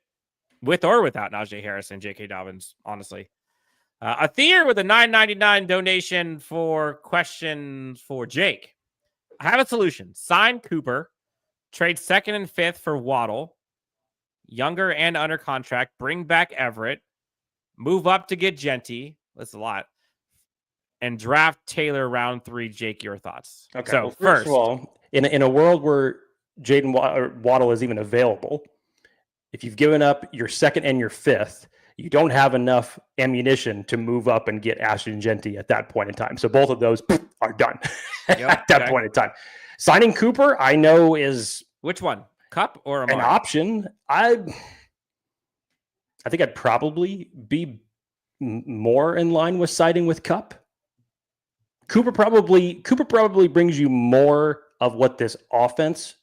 Speaker 3: with or without Najee Harris and J.K. Dobbins, honestly. Athir with a $9.99 donation for questions for Jake. I have a solution. Sign Cooper, trade 2nd and 5th for Waddle, younger and under contract, bring back Everett, move up to get Genty. That's a lot. And draft Taylor round 3. Jake, your thoughts?
Speaker 2: Okay.
Speaker 3: So
Speaker 2: well, first of all, in a world where Jaden Waddle is even available, if you've given up your 2nd and your 5th, you don't have enough ammunition to move up and get Ashton Genty at that point in time. So both of those are done at that point in time. Signing Cooper, I know is...
Speaker 3: Which one? Cup or Amari?
Speaker 2: An option. I think I'd probably be more in line with siding with Cup. Cooper probably brings you more of what this offense,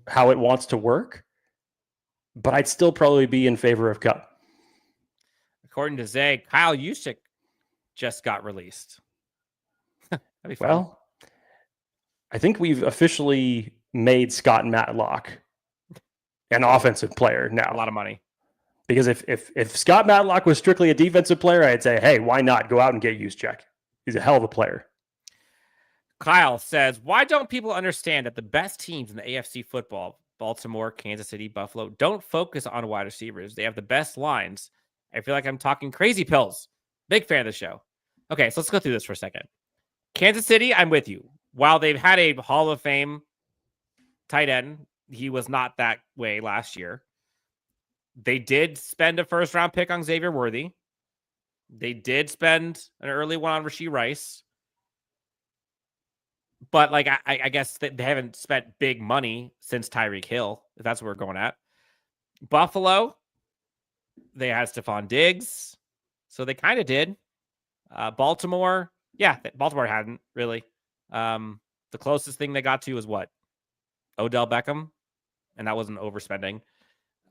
Speaker 2: how it wants to work, but I'd still probably be in favor of Cup.
Speaker 3: According to Zay, Kyle Juszczyk just got released. That'd be fun.
Speaker 2: Well, I think we've officially made Scott Matlock an offensive player now.
Speaker 3: A lot of money.
Speaker 2: Because if Scott Matlock was strictly a defensive player, I'd say, hey, why not go out and get Juszczyk? He's a hell of a player.
Speaker 3: Kyle says, why don't people understand that the best teams in the AFC football, Baltimore, Kansas City, Buffalo, don't focus on wide receivers? They have the best lines. I feel like I'm talking crazy pills. Big fan of the show. Okay, so let's go through this for a second. Kansas City, I'm with you. While they've had a Hall of Fame tight end, he was not that way last year. They did spend a first-round pick on Xavier Worthy. They did spend an early one on Rashee Rice. But, like, I guess they haven't spent big money since Tyreek Hill, if that's what we're going at. Buffalo, they had Stephon Diggs. So they kind of did. Baltimore, Baltimore hadn't, really. The closest thing they got to was what? Odell Beckham. And that wasn't overspending.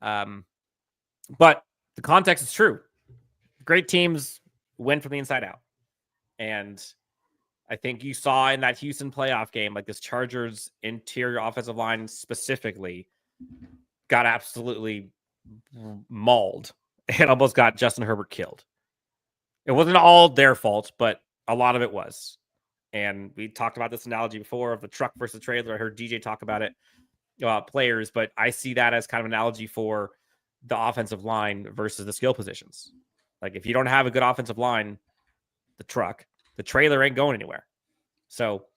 Speaker 3: But the context is true. Great teams win from the inside out. And I think you saw in that Houston playoff game, like this Chargers interior offensive line specifically got absolutely mauled and almost got Justin Herbert killed. It wasn't all their fault, but a lot of it was. And we talked about this analogy before of the truck versus trailer. I heard DJ talk about it, players, but I see that as kind of an analogy for the offensive line versus the skill positions. Like if you don't have a good offensive line, the trailer ain't going anywhere. So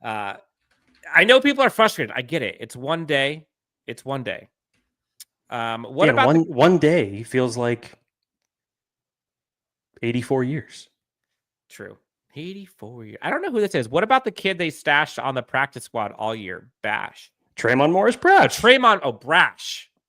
Speaker 3: I know people are frustrated. I get it. It's one day. One
Speaker 2: day feels like 84 years.
Speaker 3: True. 84 years. I don't know who this is. What about the kid they stashed on the practice squad all year? Bash.
Speaker 2: Tremont Morris Brash.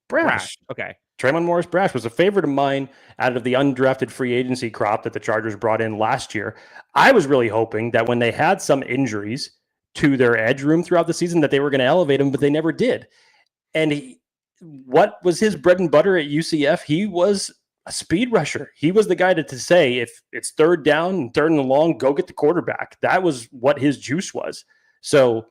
Speaker 3: Brash. Okay.
Speaker 2: Tremont Morris Brash was a favorite of mine out of the undrafted free agency crop that the Chargers brought in last year. I was really hoping that when they had some injuries to their edge room throughout the season that they were going to elevate him, but they never did. And what was his bread and butter at UCF? He was a speed rusher. He was the guy to say, if it's third down, third and long, go get the quarterback. That was what his juice was. So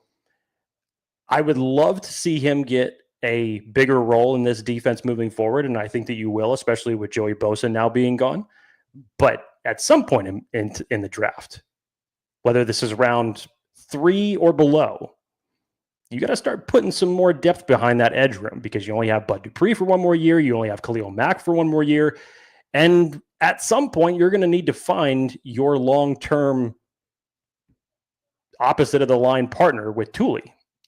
Speaker 2: I would love to see him get a bigger role in this defense moving forward. And I think that you will, especially with Joey Bosa now being gone. But at some point in the draft, whether this is round 3 or below, you got to start putting some more depth behind that edge room because you only have Bud Dupree for one more year. You only have Khalil Mack for one more year. And at some point, you're going to need to find your long-term opposite of the line partner with Thule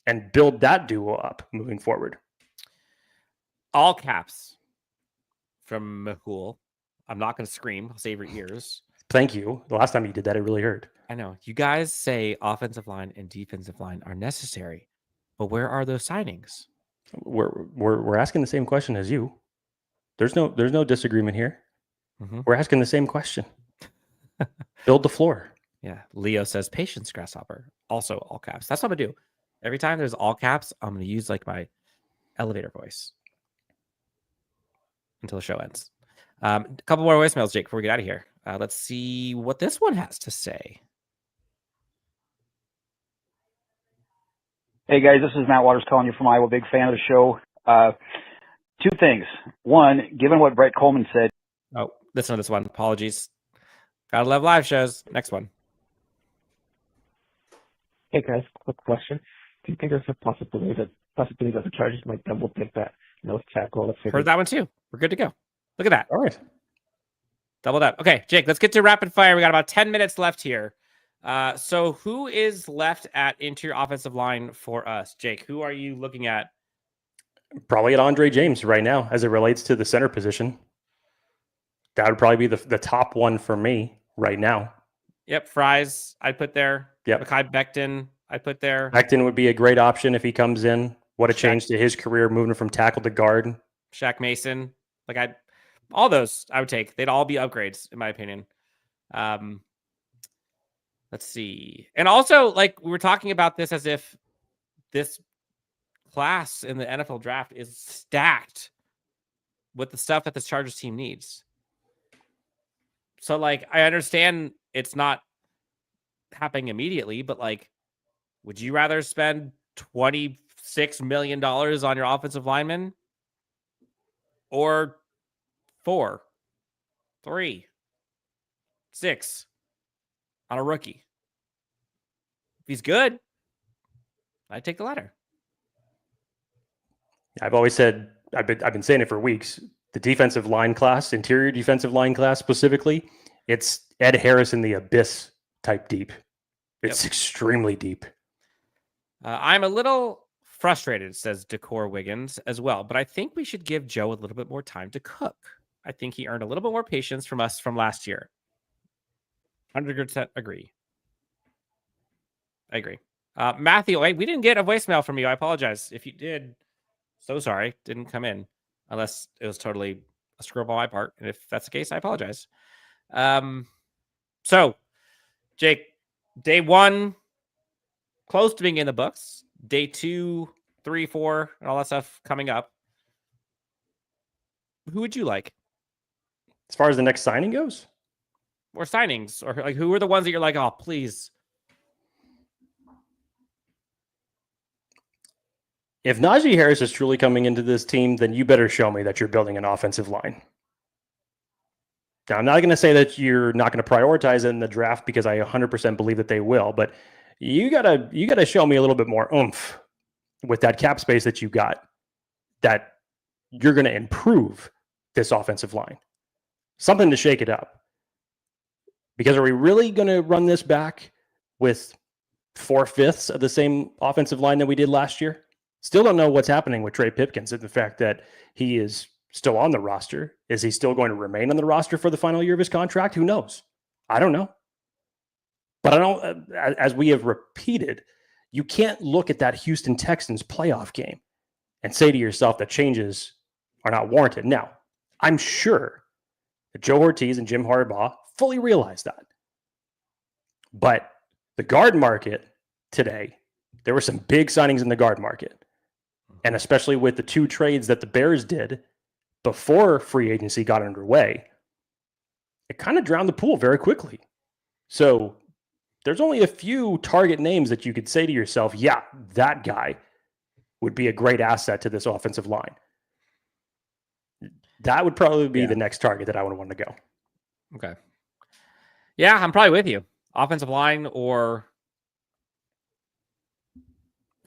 Speaker 2: and build that duo up moving forward.
Speaker 3: All caps from Mehul. I'm not going to scream. I'll save your ears.
Speaker 2: Thank you. The last time you did that, it really hurt.
Speaker 3: I know. You guys say offensive line and defensive line are necessary, but where are those signings?
Speaker 2: We're asking the same question as you. There's no disagreement here.
Speaker 3: Mm-hmm.
Speaker 2: We're asking the same question. Build the floor.
Speaker 3: Yeah. Leo says patience, grasshopper. Also all caps. That's what I'm going to do. Every time there's all caps, I'm going to use like my elevator voice until the show ends. A couple more voicemails, Jake, before we get out of here. Let's see what this one has to say.
Speaker 7: Hey guys, this is Matt Waters calling you from Iowa. Big fan of the show. 2 things. One, given what Brett Coleman said.
Speaker 3: Oh, listen to this one. Apologies. Gotta love live shows. Next one.
Speaker 8: Hey guys, quick question. Do you think there's a possibility that the Chargers might double pick that nose tackle?
Speaker 3: Heard that one too. We're good to go. Look at that.
Speaker 2: All right.
Speaker 3: Doubled up. Okay, Jake, let's get to rapid fire. We got about 10 minutes left here. So who is left at interior offensive line for us? Jake, who are you looking at?
Speaker 2: Probably at Andre James right now as it relates to the center position. That would probably be the top one for me right now.
Speaker 3: Yep, Fries, I'd put there.
Speaker 2: Yep.
Speaker 3: Mekhi Becton, I'd put there.
Speaker 2: Becton would be a great option if he comes in. What a change to his career, moving from tackle to guard.
Speaker 3: Shaq Mason. All those I would take. They'd all be upgrades, in my opinion. Let's see. And also, like, we were talking about this as if this class in the NFL draft is stacked with the stuff that this Chargers team needs. So, like, I understand it's not happening immediately, but, like, would you rather spend $26 million on your offensive lineman or 4, 3, 6 on a rookie? If he's good, I'd take the latter.
Speaker 2: I've always said, I've been saying it for weeks. The defensive line class, interior defensive line class specifically, it's Ed Harris in the abyss type deep. It's extremely deep.
Speaker 3: I'm a little frustrated, says Decor Wiggins as well. But I think we should give Joe a little bit more time to cook. I think he earned a little bit more patience from us from last year. 100% agree. I agree. Matthew, wait, we didn't get a voicemail from you. I apologize. If you did, so sorry. Didn't come in. Unless it was totally a screw up on my part. And if that's the case, I apologize. So, Jake, day 1, close to being in the books. Day 2, 3, 4, and all that stuff coming up. Who would you like?
Speaker 2: As far as the next signing goes?
Speaker 3: Or signings? Or like who are the ones that you're like, oh, please?
Speaker 2: If Najee Harris is truly coming into this team, then you better show me that you're building an offensive line. Now, I'm not going to say that you're not going to prioritize it in the draft because I 100% believe that they will, but you gotta show me a little bit more oomph with that cap space that you got, that you're going to improve this offensive line. Something to shake it up. Because are we really going to run this back with 4/5 of the same offensive line that we did last year? Still don't know what's happening with Trey Pipkins and the fact that he is still on the roster. Is he still going to remain on the roster for the final year of his contract? Who knows? I don't know. But I don't, as we have repeated, you can't look at that Houston Texans playoff game and say to yourself that changes are not warranted. Now, I'm sure that Joe Hortiz and Jim Harbaugh fully realize that. But the guard market today, there were some big signings in the guard market. And especially with the 2 trades that the Bears did before free agency got underway, it kind of drowned the pool very quickly. So there's only a few target names that you could say to yourself, yeah, that guy would be a great asset to this offensive line. That would probably be the next target that I would want to go.
Speaker 3: Okay. Yeah, I'm probably with you. Offensive line, or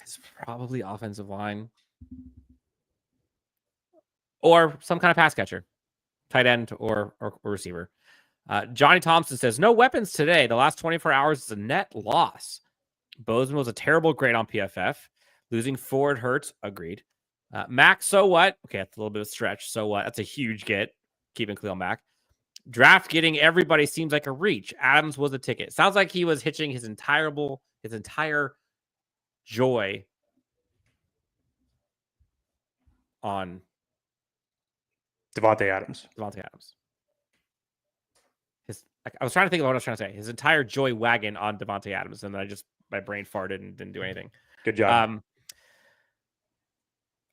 Speaker 3: it's probably offensive line, or some kind of pass catcher, tight end or receiver. Johnny Thompson says, no weapons today. The last 24 hours is a net loss. Bozeman was a terrible grade on PFF. Losing Ford hurts. Agreed. Mack, so what? Okay, that's a little bit of a stretch. So what? That's a huge get. Keeping Khalil Mack. Draft getting everybody seems like a reach. Adams was a ticket. Sounds like he was hitching his entire joy on
Speaker 2: Davante Adams.
Speaker 3: I was trying to think of what I was trying to say. His entire joy wagon on Davante Adams, and then my brain farted and didn't do anything.
Speaker 2: Good job.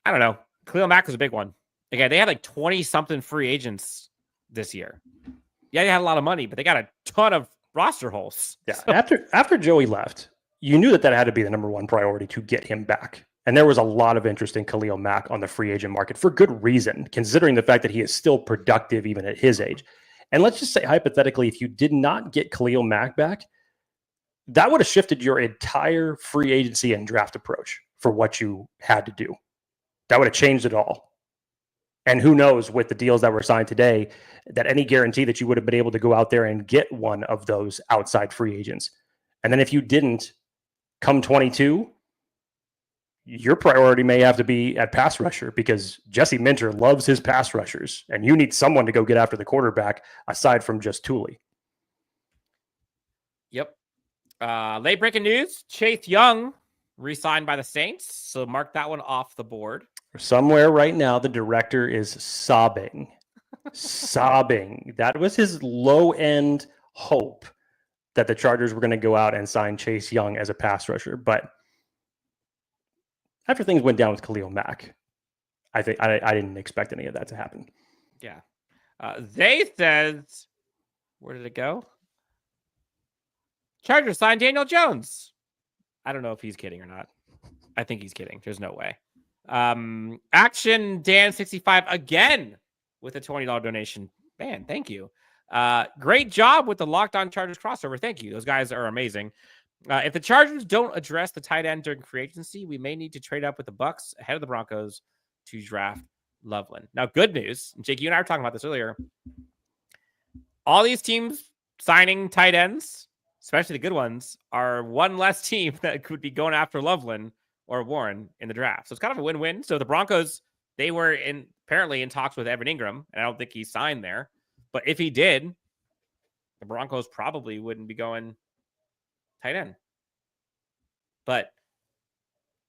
Speaker 3: I don't know. Khalil Mack was a big one. Again, they had like 20-something free agents this year. Yeah, they had a lot of money, but they got a ton of roster holes.
Speaker 2: Yeah. So. After Joey left, you knew that had to be the number one priority to get him back. And there was a lot of interest in Khalil Mack on the free agent market for good reason, considering the fact that he is still productive even at his age. And let's just say, hypothetically, if you did not get Khalil Mack back, that would have shifted your entire free agency and draft approach for what you had to do. That would have changed it all. And who knows, with the deals that were signed today, that any guarantee that you would have been able to go out there and get one of those outside free agents. And then if you didn't, come 22, your priority may have to be at pass rusher, because Jesse Minter loves his pass rushers, and you need someone to go get after the quarterback aside from just Thule.
Speaker 3: Yep. Late breaking news: Chase Young re-signed by the Saints, so mark that one off the board.
Speaker 2: Somewhere right now, the director is sobbing. Sobbing. That was his low-end hope, that the Chargers were going to go out and sign Chase Young as a pass rusher. But after things went down with Khalil Mack, I think I didn't expect any of that to happen.
Speaker 3: Yeah. They said, where did it go? Chargers signed Daniel Jones. I don't know if he's kidding or not. I think he's kidding. There's no way. Action Dan 65 again with a $20 donation. Man, thank you. Great job with the Locked On Chargers crossover. Thank you. Those guys are amazing. If the Chargers don't address the tight end during free agency, we may need to trade up with the Bucks ahead of the Broncos to draft Loveland. Now, good news. Jake, you and I were talking about this earlier. All these teams signing tight ends, especially the good ones, are one less team that could be going after Loveland or Warren in the draft. So it's kind of a win-win. So the Broncos, they were apparently in talks with Evan Ingram, and I don't think he signed there. But if he did, the Broncos probably wouldn't be going tight end. But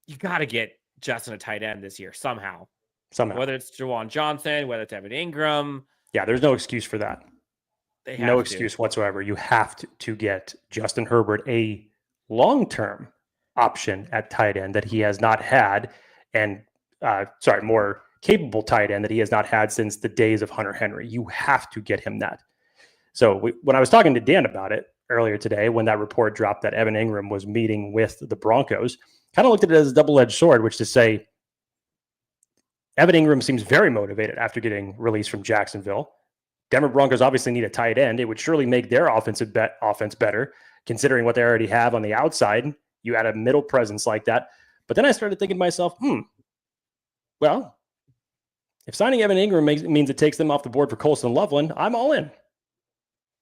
Speaker 3: you got to get Justin a tight end this year somehow. Whether it's Juwan Johnson, whether it's Evan Ingram.
Speaker 2: Yeah, there's no excuse for that. No excuse whatsoever. You have to get Justin Herbert a long-term option at tight end that he has not had, and more capable tight end that he has not had since the days of Hunter Henry. You have to get him that. So when I was talking to Dan about it earlier today, when that report dropped that Evan Ingram was meeting with the Broncos, kind of looked at it as a double-edged sword, which to say Evan Ingram seems very motivated after getting released from Jacksonville. Denver Broncos obviously need a tight end. It would surely make their offense better, considering what they already have on the outside. You add a middle presence like that. But then I started thinking to myself, well, if signing Evan Ingram means it takes them off the board for Colston Loveland, I'm all in.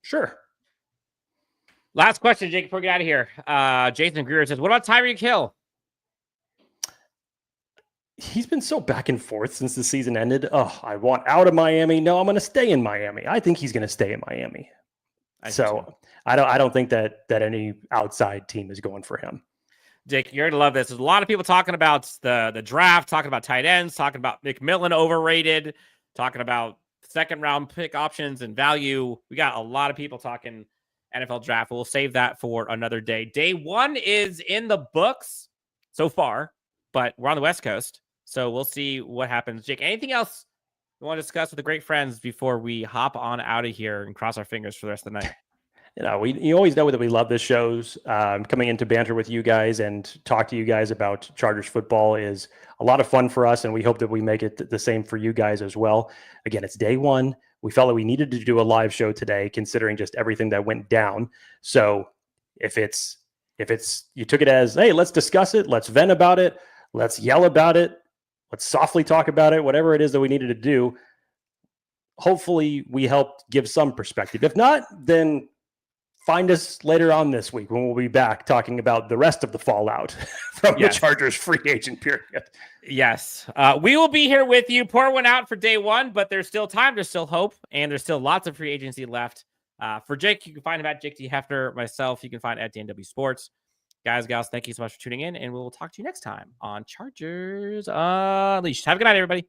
Speaker 2: Sure.
Speaker 3: Last question, Jake, before we get out of here. Jason Greer says, what about Tyreek Hill?
Speaker 2: He's been so back and forth since the season ended. Oh, I want out of Miami. No, I'm going to stay in Miami. I think he's going to stay in Miami. I don't think that any outside team is going for him.
Speaker 3: Jake, you're going to love this. There's a lot of people talking about the draft, talking about tight ends, talking about McMillan overrated, talking about second round pick options and value. We got a lot of people talking NFL draft. We'll save that for another day. Day one is in the books so far, but we're on the West Coast, so we'll see what happens. Jake, anything else you want to discuss with the great friends before we hop on out of here and cross our fingers for the rest of the night?
Speaker 2: You always know that we love the shows. Coming into banter with you guys and talk to you guys about Chargers football is a lot of fun for us, and we hope that we make it the same for you guys as well. Again, it's day one. We felt like we needed to do a live show today, considering just everything that went down. So if it's you took it as, hey, let's discuss it, let's vent about it, let's yell about it, let's softly talk about it, whatever it is that we needed to do, hopefully we helped give some perspective. If not, then find us later on this week when we'll be back talking about the rest of the fallout from the Chargers free agent period.
Speaker 3: Yes. We will be here with you. Pour one out for day one, but there's still time. There's still hope. And there's still lots of free agency left. For Jake, you can find him at Jake D. Hefner. Myself, you can find at DNW Sports. Guys, gals, thank you so much for tuning in. And we'll talk to you next time on Chargers Unleashed. Have a good night, everybody.